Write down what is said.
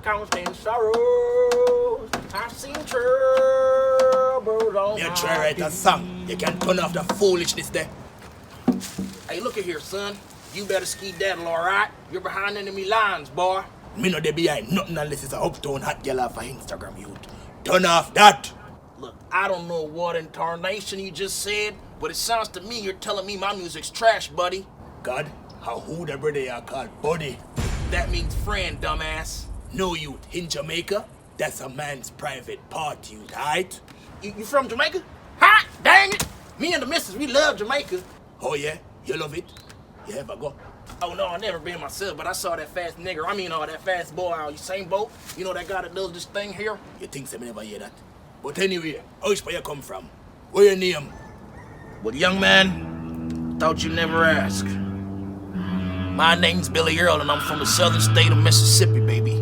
constant sorrows. I've seen troubles all You my try write a days. song. You can turn off the foolishness there. Hey, look at here, son. You better skedaddle, all right? You're behind enemy lines, boy. Me no dey behind nothing unless it's a uptown hot girl off of Instagram youth. Turn off that. Look, I don't know what in tarnation you just said, but it sounds to me you're telling me my music's trash, buddy. God, how who the brother you called buddy? That means friend, dumbass. No youth, in Jamaica, that's a man's private part, youth, alright? You from Jamaica? Hot dang it! Me and the missus, we love Jamaica. Oh yeah? You love it? You ever go? Oh no, I never been myself, but I saw that fast nigger. I mean, that fast boy out Usain Bolt. You know that guy that does this thing here? You think so me never hear that? But anyway, how's where you come from? Where your name? Well, young man, thought you never asked. My name's Billy Earl, and I'm from the southern state of Mississippi, baby.